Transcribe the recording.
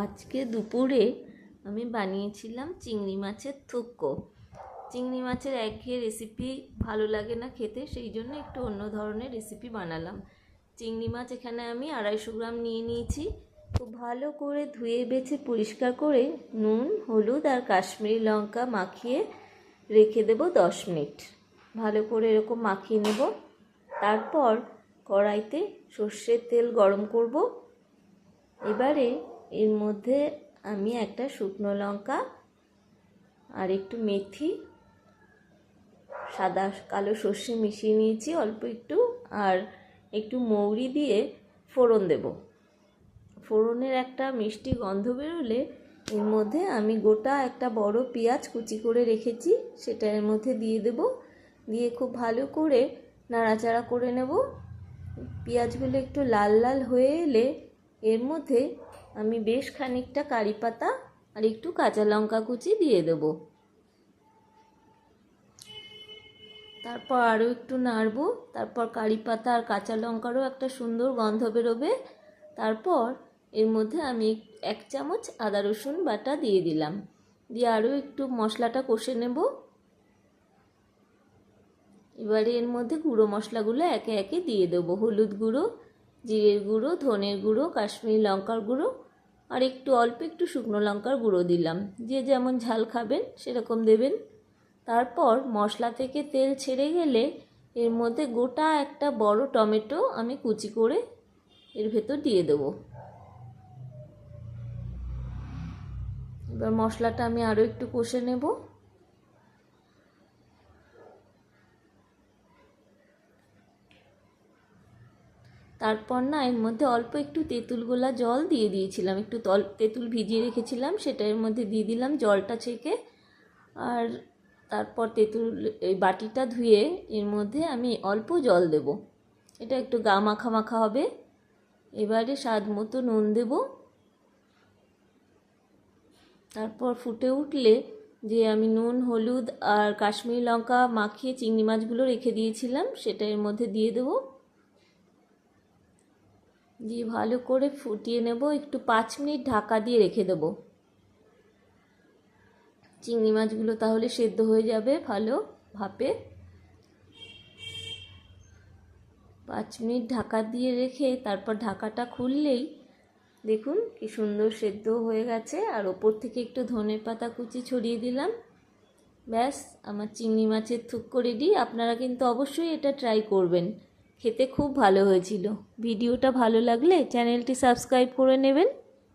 আজকে দুপুরে আমি বানিয়েছিলাম চিংড়ি মাছের থুক্কো। চিংড়ি মাছের একঘেয়ে রেসিপি ভালো লাগে না খেতে, সেই জন্য একটু অন্য ধরনের রেসিপি বানালাম। চিংড়ি মাছ এখানে আমি 250 গ্রাম নিয়ে নিয়েছি। খুব ভালো করে ধুয়ে বেছে পরিষ্কার করে নুন, হলুদ আর কাশ্মীরি লঙ্কা মাখিয়ে রেখে দেব 10 মিনিট। ভালো করে এরকম মাখিয়ে নেব। তারপর কড়াইতে সর্ষের তেল গরম করব। এবারে এর মধ্যে আমি একটা শুকনো লঙ্কা আর একটু মেথি, সাদা কালো সর্ষে মিশিয়ে নিয়েছি অল্প একটু, আর একটু মৌরি দিয়ে ফোড়ন দেব। ফোড়নের একটা মিষ্টি গন্ধ বেরোলে এর মধ্যে আমি গোটা একটা বড় পেঁয়াজ কুচি করে রেখেছি, সেটা এর মধ্যে দিয়ে দেব। দিয়ে খুব ভালো করে নাড়াচাড়া করে নেব। পেঁয়াজগুলো একটু লাল লাল হয়ে এলে এর মধ্যে আমি বেশ খানিকটা কারি পাতা আর একটু কাঁচা লঙ্কা কুচি দিয়ে দেব। তারপর আরও একটু নাড়ব। তারপর কারি পাতা আর কাঁচা লঙ্কারও একটা সুন্দর গন্ধ বেরোবে। তারপর এর মধ্যে আমি 1 চামচ আদা রসুন বাটা দিয়ে দিলাম। দিয়ে আরও একটু মশলাটা কষে নেব। এবারে এর মধ্যে গুঁড়ো মশলাগুলো একে একে দিয়ে দেবো। হলুদ গুঁড়ো, জিরের গুঁড়ো, ধনের গুঁড়ো, কাশ্মীরি লঙ্কার গুঁড়ো আর একটু অল্প একটু শুকনো লঙ্কার গুঁড়ো দিলাম। যে যেমন ঝাল খাবেন সেরকম দেবেন। তারপর মশলা থেকে তেল ছেড়ে গেলে এর মধ্যে গোটা একটা বড় টমেটো আমি কুচি করে এর ভেতর দিয়ে দেবো। এবার মশলাটা আমি আরও একটু কষে নেব। তারপর না এর মধ্যে অল্প একটু তেঁতুল গোলা জল দিয়ে দিয়েছিলাম, একটু তেঁতুল ভিজিয়ে রেখেছিলাম, সেটা এর মধ্যে দিয়ে দিলাম জলটা ছেঁকে। আর তারপর তেঁতুল এই বাটিটা ধুয়ে এর মধ্যে আমি অল্প জল দেব। এটা একটু গা মাখা মাখা হবে। এবারে স্বাদ মতো নুন দেব। তারপর ফুটে উঠলে যে আমি নুন, হলুদ আর কাশ্মীরি লঙ্কা মাখিয়ে চিংড়ি মাছগুলো রেখে দিয়েছিলাম সেটা এর মধ্যে দিয়ে দেবো। দিয়ে ভালো করে ফুটিয়ে নেব। একটু 5 মিনিট ঢাকা দিয়ে রেখে দেব। চিংড়ি মাছগুলো তাহলে সেদ্ধ হয়ে যাবে ভালো ভাপে। 5 মিনিট ঢাকা দিয়ে রেখে তারপর ঢাকাটা খুললেই দেখুন কি সুন্দর সেদ্ধ হয়ে গেছে। আর ওপর থেকে একটু ধনেপাতা কুচি ছড়িয়ে দিলাম। ব্যাস, আমার চিংড়ি মাছের থুক্কো রেডি। আপনারা কিন্তু অবশ্যই এটা ট্রাই করবেন, খেতে খুব ভালো হয়েছিল। ভিডিওটা ভালো লাগলে চ্যানেলটি সাবস্ক্রাইব করে নেবেন।